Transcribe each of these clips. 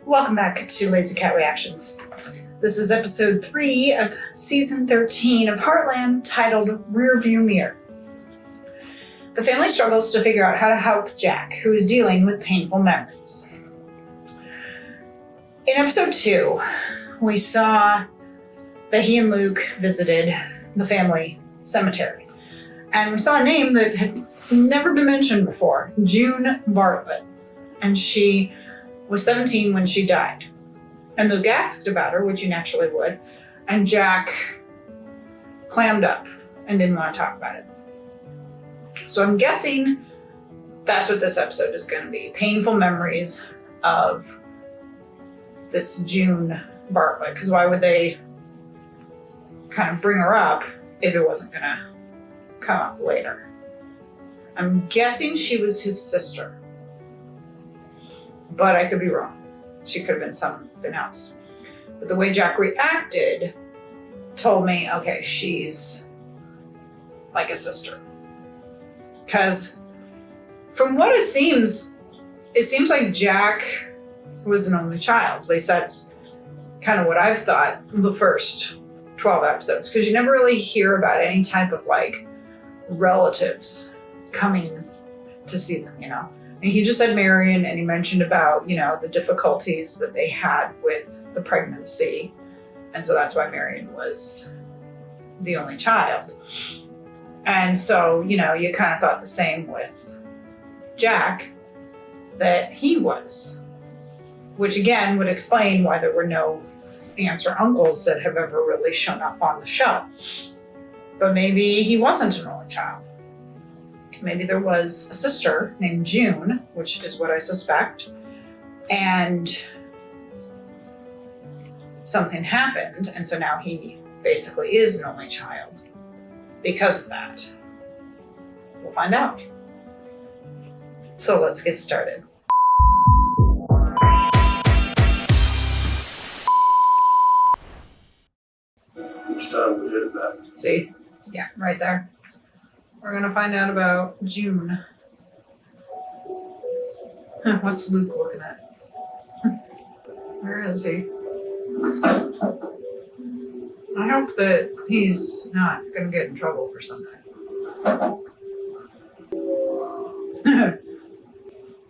Welcome back to Lazy Cat Reactions. This is episode 3 of season 13 of Heartland, titled Rearview Mirror. The family struggles to figure out how to help Jack, who is dealing with painful memories. In episode 2, we saw that he and Luke visited the family cemetery. And we saw a name that had never been mentioned before, June Bartlett. And she was 17 when she died. And Luke asked about her, which you naturally would, and Jack clammed up and didn't want to talk about it. So I'm guessing that's what this episode is going to be. Painful memories of this June Bartlett. Because why would they kind of bring her up if it wasn't going to come up later? I'm guessing she was his sister. But I could be wrong. She could have been something else. But the way Jack reacted told me, okay, she's like a sister. Because from what it seems like Jack was an only child. At least that's kind of what I've thought the first 12 episodes. Because you never really hear about any type of like relatives coming to see them, you know. And he just said Marion, and he mentioned about, you know, the difficulties that they had with the pregnancy. And so that's why Marion was the only child. And so, you know, you kind of thought the same with Jack, that he was. Which again would explain why there were no aunts or uncles that have ever really shown up on the show. But maybe he wasn't an only child. Maybe there was a sister named June, which is what I suspect, and something happened, and so now he basically is an only child because of that. We'll find out. So let's get started. Each time we hit it back. See? Yeah, right there. We're gonna find out about June. What's Luke looking at? Where is he? I hope that he's not gonna get in trouble for something.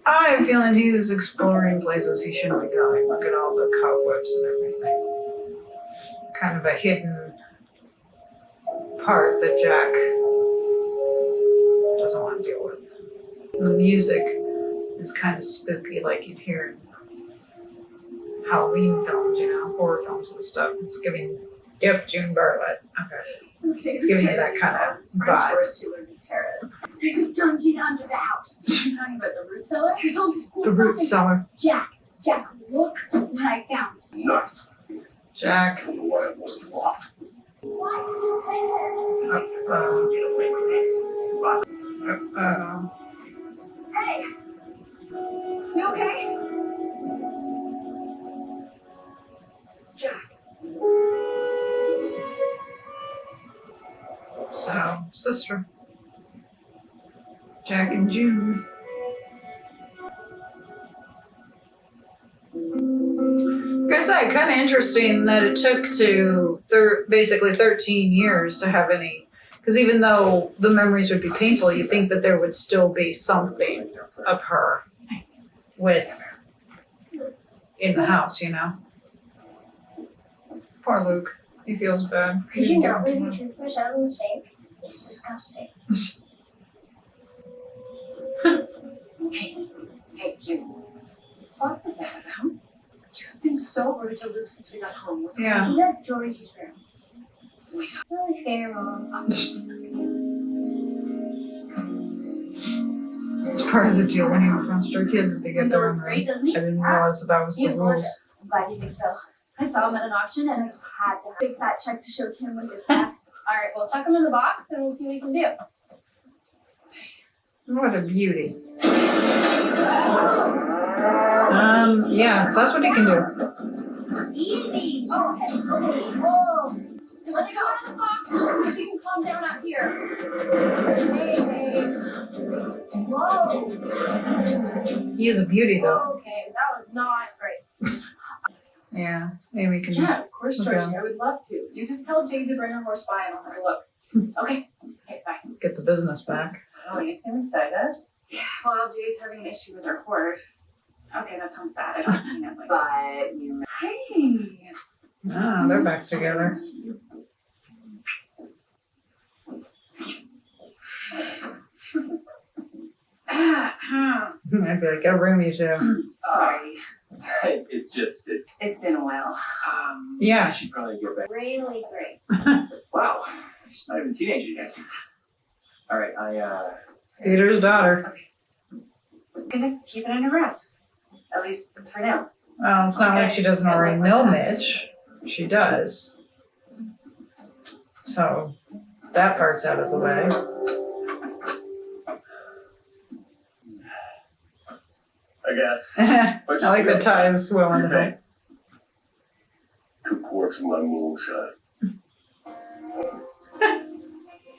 I have a feeling he's exploring places he shouldn't be going. Look at all the cobwebs and everything. Kind of a hidden part that Jack doesn't want to deal with. And the music is kind of spooky, like you'd hear in Halloween films, you know, horror films and stuff. It's giving, yep, June Bartlett. Okay. It's giving you that kind of vibe. There's a dungeon under the house. You're talking about the root cellar? There's all this cool The stuff. root cellar. Jack, look what I found. Nuts. Jack. I don't know why it wasn't locked. Why did you hang there? Hey! You okay? Jack. So, sister. Jack and June. Like I said, kind of interesting that it took to basically 13 years to have any, because even though the memories would be painful, you think that there would still be something of her with in the house, you know? Poor Luke. He feels bad. Could you not leave your toothbrush out in the sink? It's disgusting. Hey, you. What was that about? You've been so rude to Luke since we got home. What's going on? He's at Georgie's room. Wait. Really fair, Mom. It's part of the deal when you foster a kid that they get their own room. I didn't realize that was the He's rules. gorgeous. I'm glad you think so. I saw him at an auction and I just had to have a big fat check to show Tim when he gets back. Alright, well, chuck him in the box and we'll see what he can do. What a beauty. Yeah, that's what he can do. Easy! Oh, okay. Whoa! Let's go out of the box so you can calm down out here. Hey. Whoa! He is a beauty, though. Okay, that was not great. Yeah, maybe we can. Yeah, of course, Okay. Georgie. I would love to. You just tell Jade to bring her horse by and I'll have a look. Okay. Okay, bye. Get the business back. Oh, you seem excited. Yeah, well, Jade's having an issue with her horse. Okay, that sounds bad. I don't mean it like but you. Hey. Ah, they're back together. I'd be like, get a room, you two. Sorry. It's been a while. Yeah. I should probably get back. Really great. Wow. She's not even a teenager yet. All right, Peter's daughter. I'm gonna keep it under wraps. At least for now. Well, it's not like she doesn't already know Mitch. She does. So that part's out of the way. I guess. I like the ties swelling the hill. 2 quarts of my moonshine.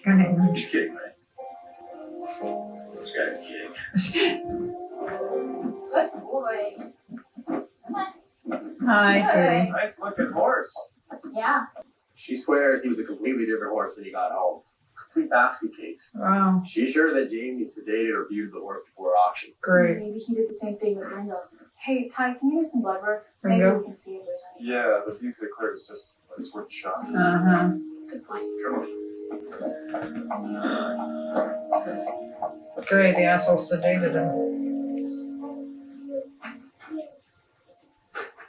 I'm just kidding, man. Just gotta be kidding. Good boy. Hi, Good. Katie. Nice looking horse. Yeah. She swears he was a completely different horse when he got home. Complete basket case. Wow, She's sure that Jamie sedated or viewed the horse before auction. great. Maybe he did the same thing with Ringo. Hey, Ty, can you do some blood work? Maybe Ringo? we can see if there's any. Yeah, the view could have cleared the system, but it's worth a shot. Uh-huh. Good boy. Come on. Great, the asshole sedated him.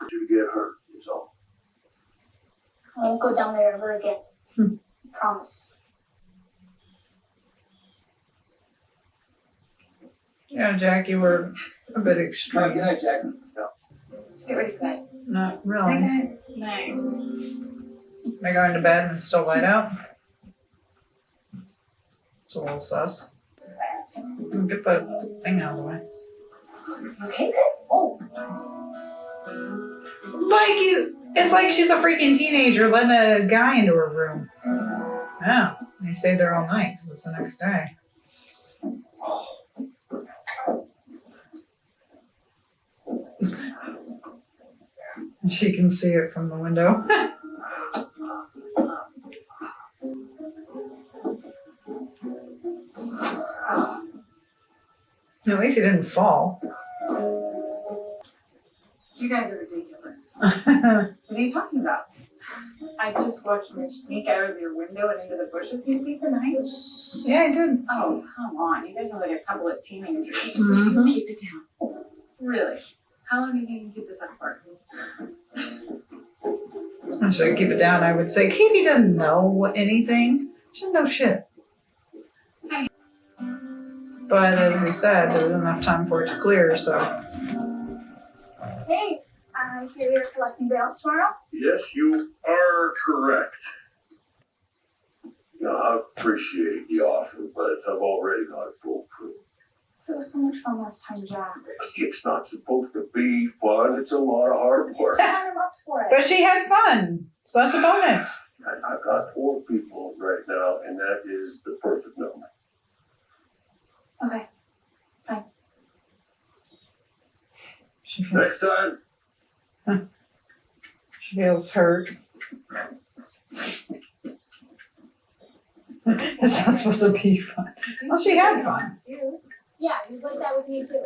You get hurt, is all. I won't go down there ever again. Promise. Yeah, Jack, you were a bit extreme. Good night, Jack. Let's get ready for bed. Not really. Okay. No. They're going to bed and it's still light out. It's a little sus. Get the thing out of the way. Okay. Oh. It's like she's a freaking teenager letting a guy into her room. Yeah, they stayed there all night because it's the next day. She can see it from the window. At least he didn't fall. You guys are ridiculous. What are you talking about? I just watched Mitch sneak out of your window and into the bushes. He stayed the night. Yeah, I did. Oh, come on. You guys are like a couple of teenagers. Mhm. Keep it down. Really? How long do you think you can keep this up for? I should keep it down. I would say Katie doesn't know anything. She doesn't know shit. But as you said, there was enough time for it to clear, so. Hey, I hear you're collecting bales tomorrow. Yes, you are correct. Yeah, I appreciate the offer, but I've already got a full crew. It was so much fun last time, Jack. It's not supposed to be fun. It's a lot of hard work. I'm up for it. But she had fun, so that's a bonus. I've got 4 people right now, and that is the perfect number. Okay. She feels, Next time, she feels hurt. Is that supposed to be fun? Well, she had fun. Yeah, he was like that with me too.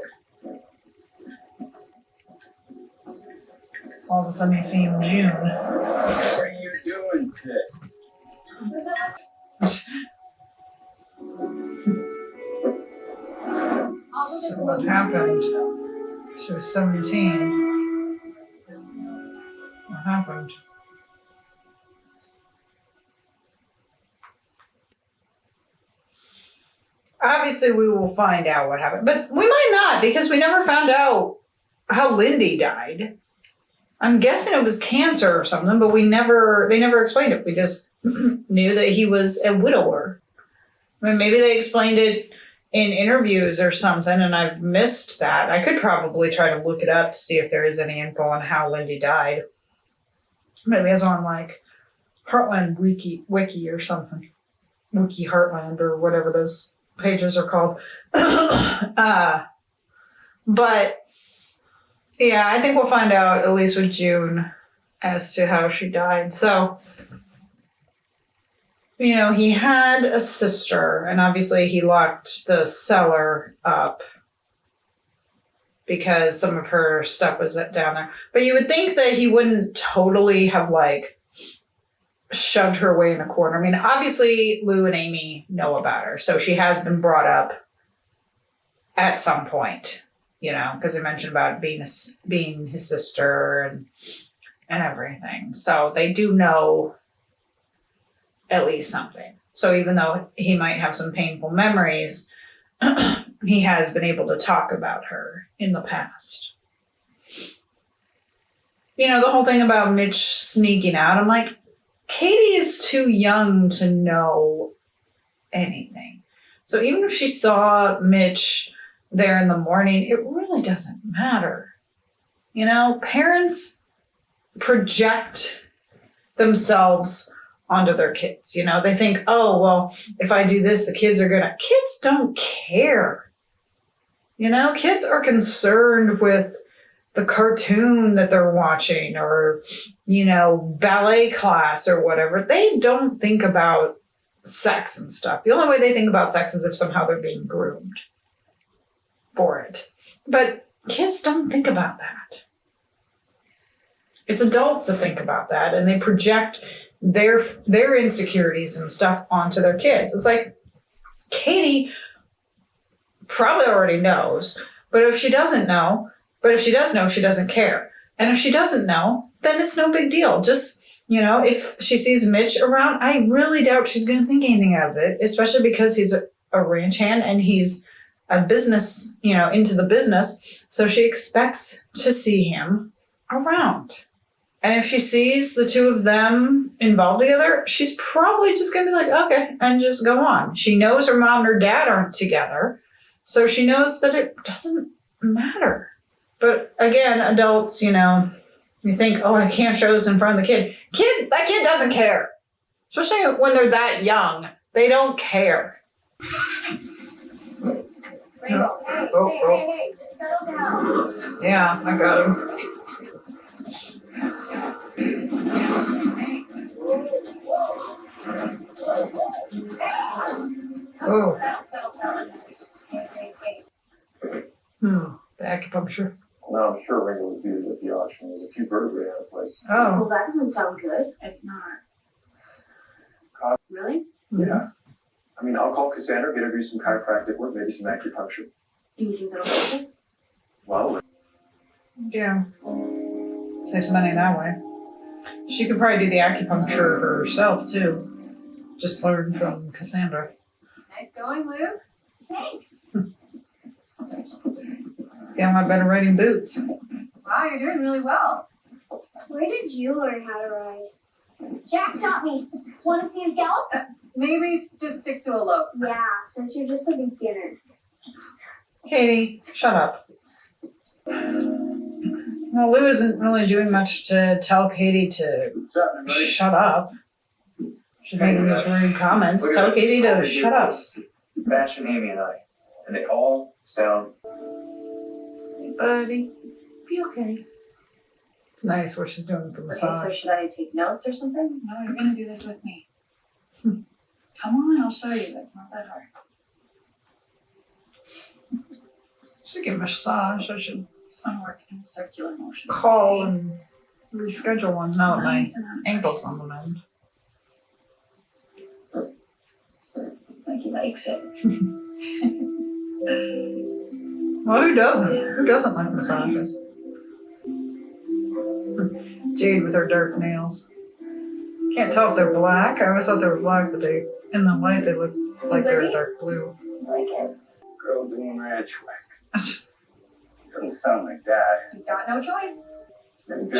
All of a sudden, you see him June. What are you doing, sis? Was that like So what happened? She was 17. What happened? Obviously, we will find out what happened, but we might not because we never found out how Lindy died. I'm guessing it was cancer or something, but they never explained it. We just knew that he was a widower. I mean, maybe they explained it in interviews or something, and I've missed that. I could probably try to look it up to see if there is any info on how Lindy died. Maybe it's on like Heartland wiki or something. Wiki Heartland or whatever those pages are called. But yeah, I think we'll find out at least with June as to how she died. So, you know, he had a sister, and obviously he locked the cellar up because some of her stuff was down there. But you would think that he wouldn't totally have, like, shoved her away in a corner. I mean, obviously Lou and Amy know about her, so she has been brought up at some point, you know, because they mentioned about being his sister and everything. So they do know at least something. So even though he might have some painful memories, he has been able to talk about her in the past. You know, the whole thing about Mitch sneaking out, I'm like, Katie is too young to know anything. So even if she saw Mitch there in the morning, it really doesn't matter. You know, parents project themselves onto their kids. You know, they think, oh, well, if I do this, the kids are gonna. Kids don't care. You know, kids are concerned with the cartoon that they're watching or, you know, ballet class or whatever. They don't think about sex and stuff. The only way they think about sex is if somehow they're being groomed for it. But kids don't think about that. It's adults that think about that, and they project their insecurities and stuff onto their kids. It's like, Katie probably already knows, but if she doesn't know, but if she does know, she doesn't care. And if she doesn't know, then it's no big deal. Just, you know, if she sees Mitch around, I really doubt she's going to think anything of it, especially because he's a ranch hand and he's a business, you know, into the business. So she expects to see him around. And if she sees the two of them involved together, she's probably just going to be like, okay, and just go on. She knows her mom and her dad aren't together. So she knows that it doesn't matter. But again, adults, you know, you think, oh, I can't show this in front of the kid. That kid doesn't care. Especially when they're that young. They don't care. Rainbow, hey, just settle down. Yeah, I got him. Oh. The acupuncture. Well, I'm sure Ringo would be at the auction. There's a few vertebrae out of place. Oh. Well, that doesn't sound good. It's not. Really? Yeah. I mean, I'll call Cassandra, get her to do some chiropractic work, maybe some acupuncture. Do you think that'll fix it? Well, Yeah. Save some money that way. She could probably do the acupuncture herself, too. Just learn from Cassandra. Nice going, Luke. Thanks. Yeah, I better riding boots. Wow, you're doing really well. Where did you learn how to ride? Jack taught me. Want to see his gallop? Maybe just stick to a lope. Yeah, since you're just a beginner. Katie, shut up. Well, Lou isn't really doing much to tell Katie to What's happening, buddy? shut up. She's making these rude comments. Look at Tell this. Katie All to they shut do up. is Bash and Amy and I. And they all sound. Hey, buddy. Be okay. It's nice what she's doing with the Okay, so massage. should I take notes or something? No, you're gonna do this with me. Come on, I'll show you. It's not that hard. Should get a massage. I should Just want to work in circular motion. call and reschedule one now that my Nice and unpressed. ankle's on the mend. Like he likes it. Well, who doesn't? Who doesn't like massages? Jade with her dark nails. Can't tell if they're black. I always thought they were black, but in the light they look like they're dark blue. Like it. Girl doing ranch work. Doesn't sound like that. He's got no choice.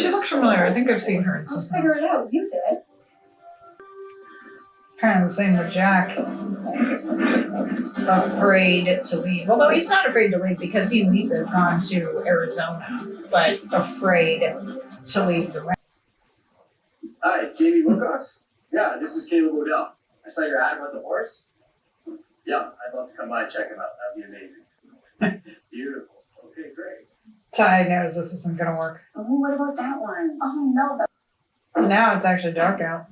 She looks familiar. I think I've seen her in I'll something. figure it out. You did. Kind of the same with Jack. Afraid to leave. Although he's not afraid to leave because he and Lisa have gone to Arizona, but afraid to leave the ranch. Hi, Jamie Wilcox? Yeah, this is Caleb Odell. I saw your ad about the horse. Yeah, I'd love to come by and check him out. That'd be amazing. Beautiful. Okay, great. Ty knows this isn't going to work. Oh, what about that one? Oh, no. Now it's actually dark out.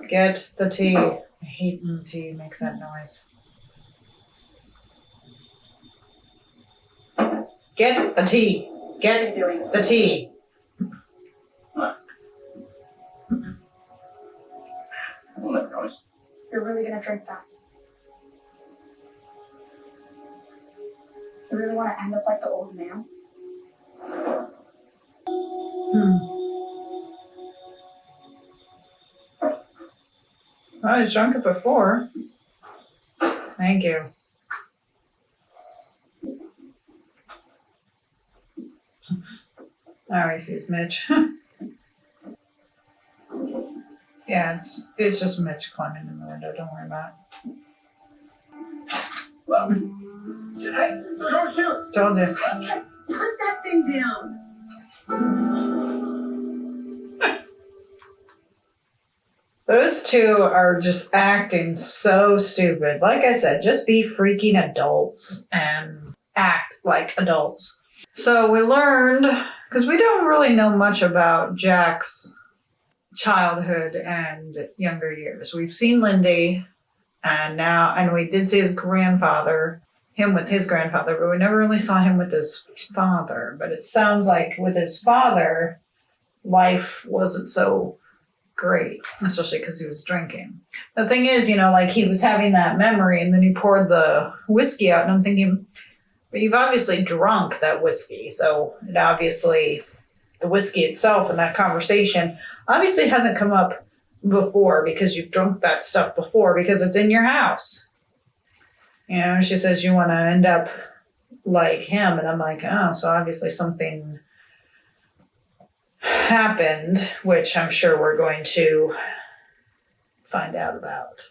Get the tea. I hate when tea makes that noise. Get the tea. Get the tea. Well, that noise. You're really gonna drink that? You really want to end up like the old man? Well, he's drunk it before. Thank you. Oh, he sees Mitch. Yeah, it's just Mitch climbing in the window. Don't worry about it. Well, hey, don't shoot. Told you. Put that thing down. Those two are just acting so stupid. Like I said, just be freaking adults and act like adults. So we learned, because we don't really know much about Jack's childhood and younger years. We've seen Lindy, and we did see his grandfather, him with his grandfather, but we never really saw him with his father. But it sounds like with his father, life wasn't so great, especially because he was drinking. The thing is, like he was having that memory and then he poured the whiskey out and I'm thinking, but you've obviously drunk that whiskey. So it obviously, the whiskey itself and that conversation obviously hasn't come up before because you've drunk that stuff before because it's in your house. She says you want to end up like him. And I'm like, oh, so obviously something happened, which I'm sure we're going to find out about.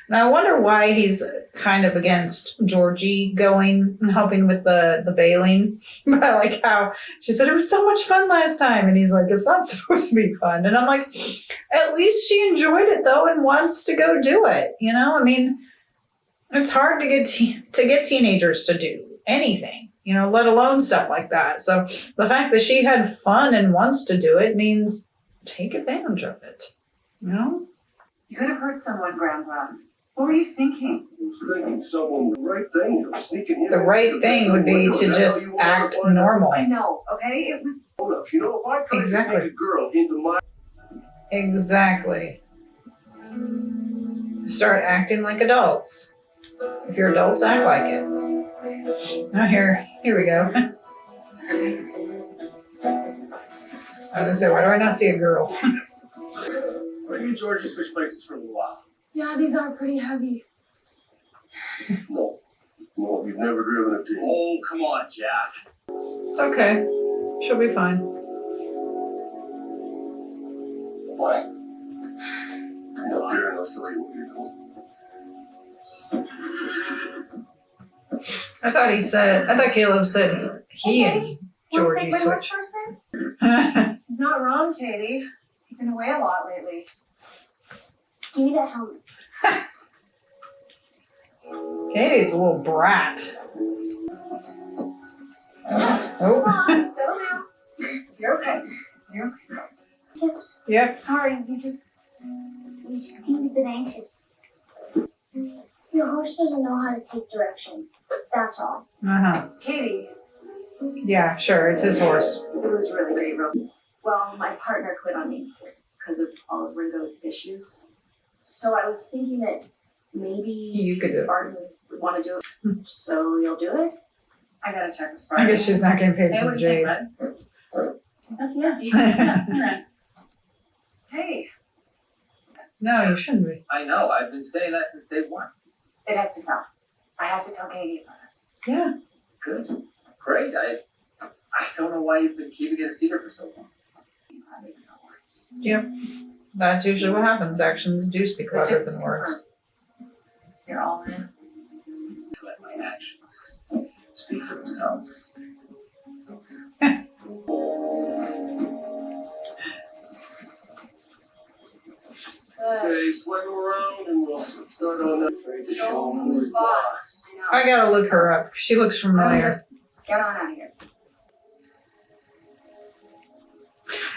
Now, I wonder why he's kind of against Georgie going and helping with the bailing. But I like how she said it was so much fun last time. And he's like, it's not supposed to be fun. And I'm like, at least she enjoyed it, though, and wants to go do it. I mean, it's hard to get teenagers to do anything. Let alone stuff like that. So the fact that she had fun and wants to do it means take advantage of it. You could have hurt someone, Grandpa. What were you thinking? I was thinking someone the right thing. You're sneaking in. The right thing would be to just act normal. I know, okay? It was... Hold up. If I try Exactly. to sneak a girl into my... Exactly. Start acting like adults. If you're adults, act like it. Now here we go. I was gonna say, why do I not see a girl? Why do you and Georgie switch places for a little while? Yeah, these are pretty heavy. No, you've never driven a team. Oh, come on, Jack. It's okay. She'll be fine. Why? Come up here and I'll show you what you're doing. I thought Caleb said he and Georgie switched. He's not wrong, Katie. You've been away a lot lately. Give me that helmet. Katie's a little brat. Oh. Settle down. You're okay. Tips. Yep. Sorry, you just seemed a bit anxious. Your horse doesn't know how to take direction. That's all. Uh-huh. Katie, Yeah, sure. It's his horse. it was really great, Rob. Well, my partner quit on me because of all of Ringo's issues. So I was thinking that maybe You could do it. Spartan would want to do it. So you'll do it? I gotta check with Spartan. I guess she's not getting paid Hey, for what do you think, Jade. bud? That's yes. Yeah. Hey. No, you shouldn't be. I know. I've been saying that since day one. It has to stop. I have to tell Katie about us. Yeah. Good. Great. I don't know why you've been keeping it a secret for so long. I don't even know words. Yep. That's usually what happens. Actions do speak But louder just than to words. confirm, you're all in. Let my actions speak for themselves. Okay, swing them around and we'll start on that. Show 'em who's boss. I gotta look her up. She looks familiar. Get on out of here.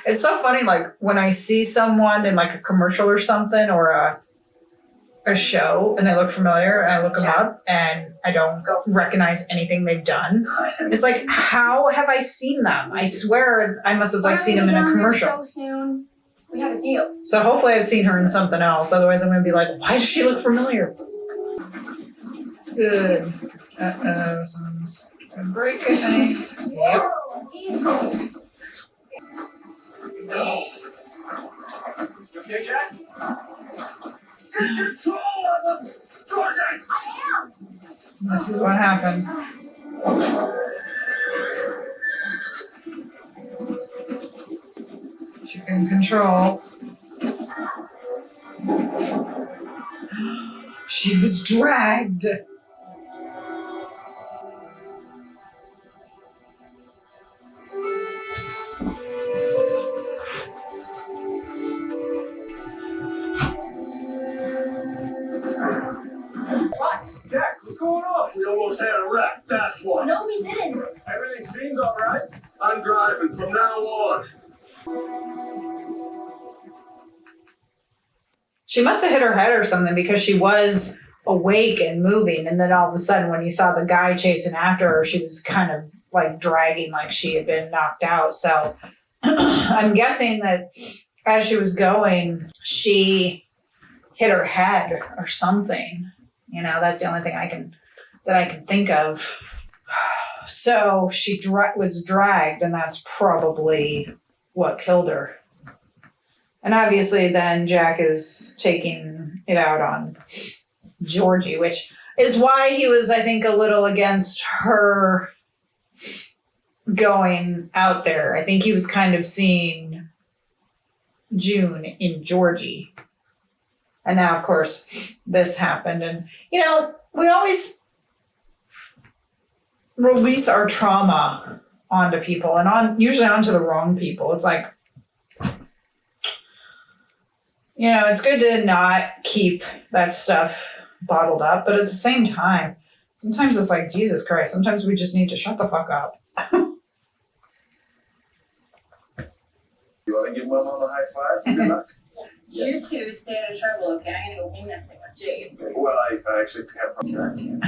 It's so funny, like when I see someone in like a commercial or something or a show and they look familiar and I look them up and I don't recognize anything they've done. It's like, how have I seen them? I swear I must have like seen them in a commercial. So soon. We have a deal. So hopefully I've seen her in something else. Otherwise I'm going to be like, why does she look familiar? Good. Uh-oh, someone's going to break it. Yep. You okay, Jack? Take control of them! Jordan! This is what happened. She can control. She was dragged. Jack, what's going on? We almost had a wreck, that's what. No, we didn't. Everything seems all right. I'm driving from now on. She must have hit her head or something because she was awake and moving. And then all of a sudden, when you saw the guy chasing after her, she was kind of like dragging like she had been knocked out. So I'm guessing that as she was going, she hit her head or something. You know, that's the only thing I can think of. So she was dragged, and that's probably what killed her. And obviously then Jack is taking it out on Georgie, which is why he was, I think, a little against her going out there. I think he was kind of seeing June in Georgie. And now, of course, this happened. And, you know, we always release our trauma onto people and usually onto the wrong people. It's like, you know, it's good to not keep that stuff bottled up, but at the same time, sometimes it's like, Jesus Christ, sometimes we just need to shut the fuck up. You want to give Mom a high five? Good luck. Yes. You two stay out of trouble, okay? I'm gonna go wing this thing with Jade. Well, I actually have to that too.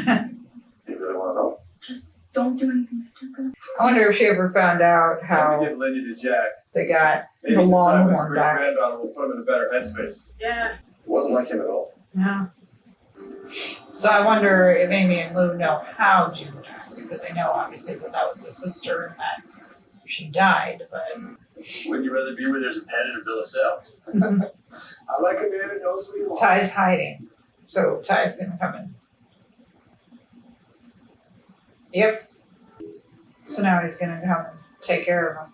You really want to know? Just don't do anything stupid. I wonder if she ever found out Let me how give Lindy to Jack. they got Maybe the sometime his longhorn back. great-granddaughter will put him in a better headspace. Yeah. It wasn't like him at all. Yeah. So I wonder if Amy and Lou know how June died, because they know obviously that was a sister and that she died, but Wouldn't you rather be where there's a pen and a bill of sale? I like a man who knows what he wants. Ty's hiding. So Ty's gonna come in. Yep. So now he's gonna come and take care of him.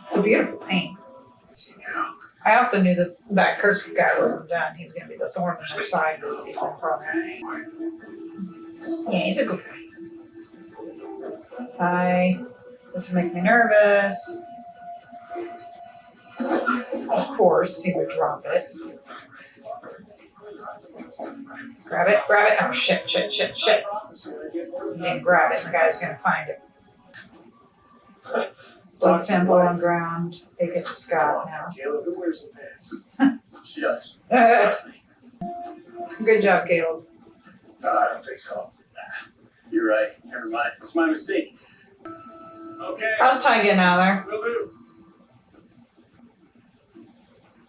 It's a beautiful paint. I also knew that Kirk guy wasn't done. He's gonna be the thorn in their side this season, probably. Yeah, he's a good guy. Ty, this will make me nervous. Of course, he would drop it. Grab it, grab it. Oh, shit. He didn't grab it, and the guy's gonna find it. Blood sample on ground. Take it to Scott now. Caleb, who wears the pants? She does. Trust me. Good job, Caleb. No, I don't think so. You're right. Never mind. It's my mistake. Okay. How's Ty getting out of there? Will do.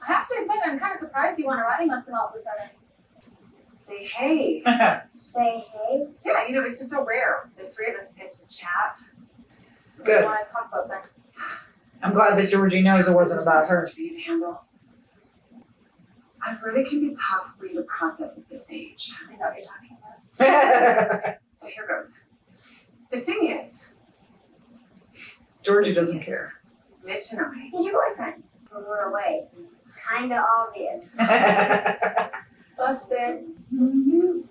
I have to admit, I'm kind of surprised you want a riding lesson all of a sudden. Say hey. Say hey. Yeah, you know, it's just so rare. The three of us get to chat. What do Good. you want to talk about then? I'm glad that Georgie knows it wasn't about her. For you to handle. I've heard it can be tough for you to process at this age. I know what you're talking about. So here goes. The thing is, Georgie doesn't care. Mitch and I, He's your boyfriend. When we're away. Kinda obvious. Busted. Can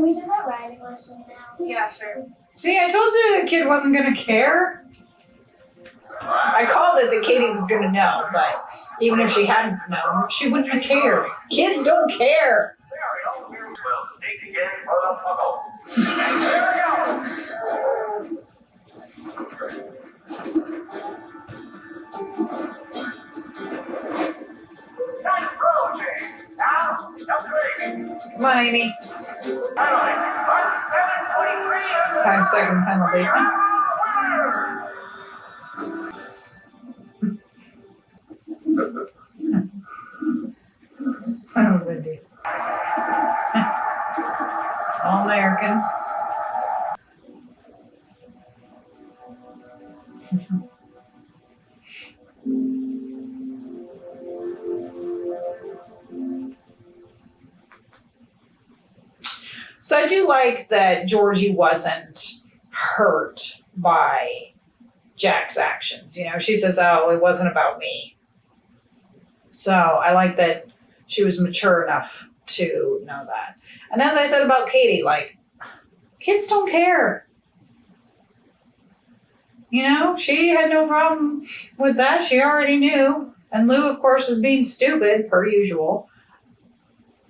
we do that riding lesson now? Yeah, sure. See, I told you the kid wasn't gonna care. I called it that Katie was gonna know, but even if she hadn't known, she wouldn't have cared. Kids don't care. Amy. 5-second penalty. Oh, Lindy. All American. So I do like that Georgie wasn't hurt by Jack's actions. You know, she says, oh, it wasn't about me. So I like that she was mature enough to know that. And as I said about Katie, like, kids don't care. You know, she had no problem with that. She already knew. And Lou, of course, is being stupid, per usual,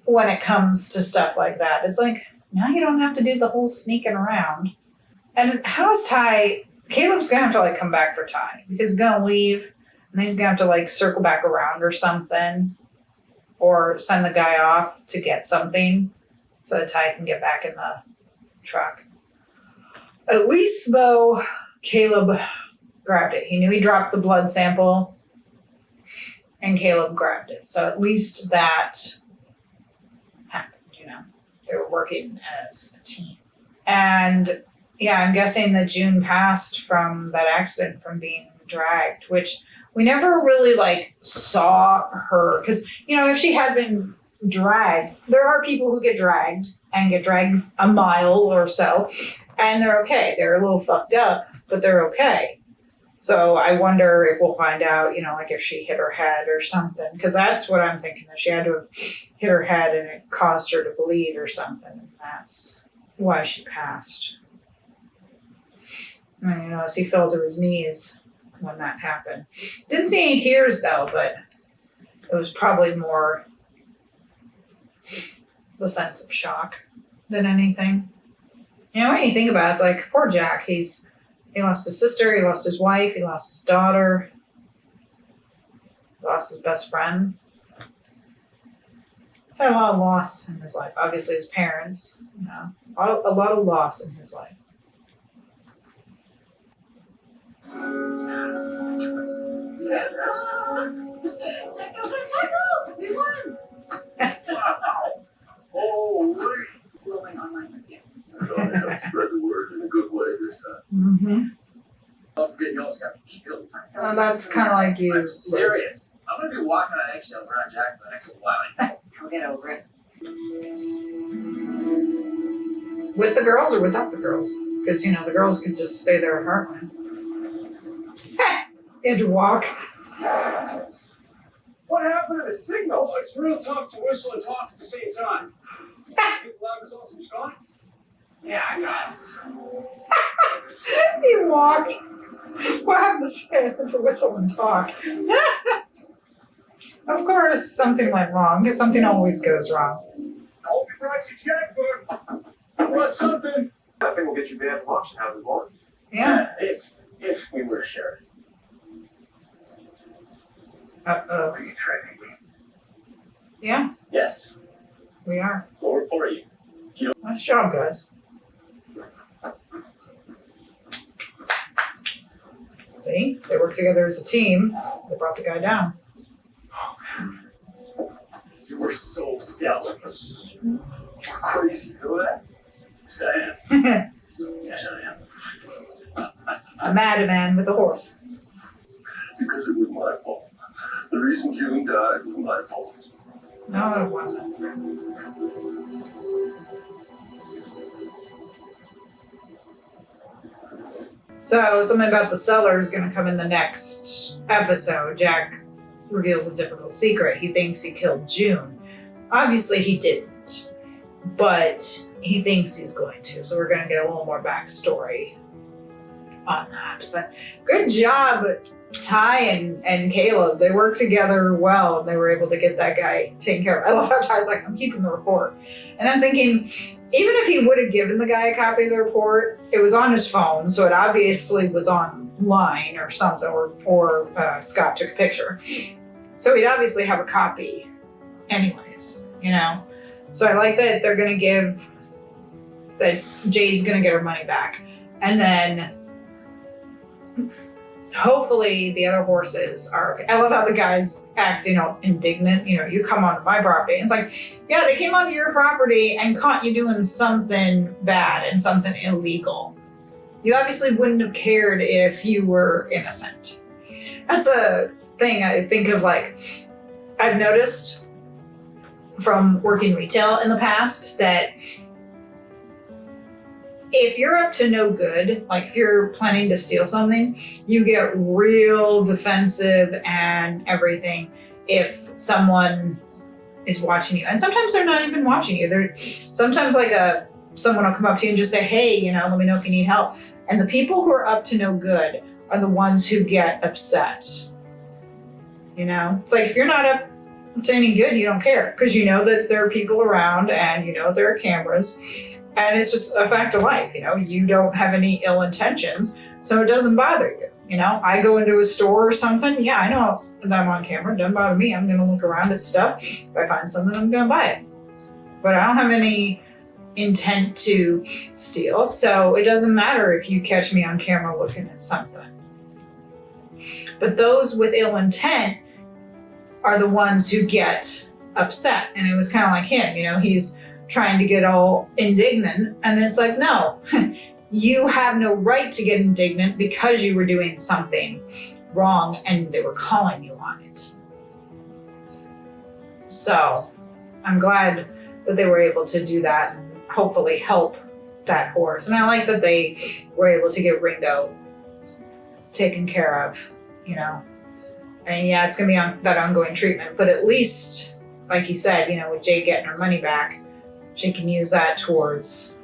when it comes to stuff like that. It's like, now you don't have to do the whole sneaking around. And how's Ty? Caleb's going to have to, like, come back for Ty. Because he's going to leave, and then he's going to have to, like, circle back around or something. Or send the guy off to get something so that Ty can get back in the truck. At least, though, Caleb grabbed it. He knew he dropped the blood sample, and Caleb grabbed it. So at least that happened, you know. They were working as a team. And, yeah, I'm guessing that June passed from that accident from being dragged, which we never really, like, saw her. Because, you know, if she had been dragged, there are people who get dragged and get dragged a mile or so, and they're okay. They're a little fucked up, but they're okay. So I wonder if we'll find out, you know, like if she hit her head or something. Because that's what I'm thinking, that she had to have hit her head and it caused her to bleed or something. And that's why she passed. And, you know, as he fell to his knees when that happened. Didn't see any tears, though, but it was probably more the sense of shock than anything. You know, when you think about it, it's like, poor Jack, he lost his sister, he lost his wife, he lost his daughter, he lost his best friend. He's had a lot of loss in his life. Obviously his parents, you know, a lot of loss in his life. Yeah, that's Check out my Michael! We won! Wow. Holy. Glowing online review. It ought to help spread the word in a good way this time. Mm-hmm. Don't forget you also got killed. Well, that's kind of like you. I'm serious. I'm gonna be walking on eggshells around Jack for the next little while. I'll get over it. With the girls or without the girls? Because, you know, the girls could just stay there at Heartland. He had to walk. What happened to the signal? Oh, it's real tough to whistle and talk at the same time. Did you get the loud results from Scott? Yeah, I guess. He walked. What happened to say to whistle and talk? Of course, something went wrong, because something always goes wrong. I hope you brought your checkbook. I brought something. I think we'll get you banned from auction houses, won't Yeah. If we were to share it. Uh-oh. Are you threatening me? Yeah, Yes. we are. We'll report you. Nice job, guys. See? They work together as a team. They brought the guy down. You were so stellar. You're crazy, you know that? Yes, I am. Yes, I am. A madman with a horse. Because it was my fault. The reason June died was my fault. No, it wasn't. So, something about the cellar is going to come in the next episode. Jack reveals a difficult secret. He thinks he killed June. Obviously, he didn't, but he thinks he's going to. So, we're going to get a little more backstory on that. But good job, Ty and Caleb. They worked together well, and they were able to get that guy taken care of. I love how Ty's like, I'm keeping the report. And I'm thinking, even if he would have given the guy a copy of the report, it was on his phone, so it obviously was online or something, or Scott took a picture. So he'd obviously have a copy anyways, you know? So I like that they're gonna that Jade's gonna get her money back. And then hopefully the other horses are okay. I love how the guys act, indignant. You come onto my property. And it's like, yeah, they came onto your property and caught you doing something bad and something illegal. You obviously wouldn't have cared if you were innocent. That's a thing I think of, like, I've noticed from working retail in the past that if you're up to no good, like if you're planning to steal something, you get real defensive and everything if someone is watching you. And sometimes they're not even watching you. They're sometimes like someone will come up to you and just say, hey, let me know if you need help. And the people who are up to no good are the ones who get upset. It's like if you're not up to any good, you don't care because you know that there are people around and there are cameras. And it's just a fact of life, you don't have any ill intentions, so it doesn't bother you. I go into a store or something, yeah, I know that I'm on camera, it doesn't bother me. I'm gonna look around at stuff. If I find something, I'm gonna buy it. But I don't have any intent to steal, so it doesn't matter if you catch me on camera looking at something. But those with ill intent are the ones who get upset. And it was kind of like him, he's trying to get all indignant, and it's like, no, you have no right to get indignant because you were doing something wrong and they were calling you on it. So I'm glad that they were able to do that and hopefully help that horse. And I like that they were able to get Ringo taken care of, and yeah, it's gonna be on that ongoing treatment, but at least, like he said, with Jade getting her money back, she can use that towards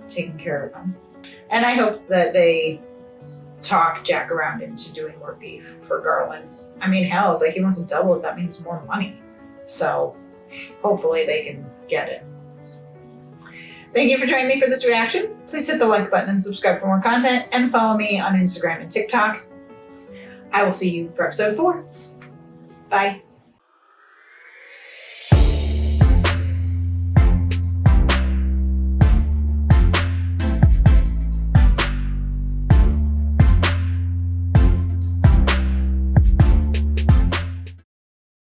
taking care of him. And I hope that they talk Jack around into doing more beef for Garland. I mean, hell, it's like he wants to double it. That means more money. So hopefully they can get it. Thank you for joining me for this reaction. Please hit the like button and subscribe for more content, and follow me on Instagram and TikTok. I will see you for episode 4. Bye.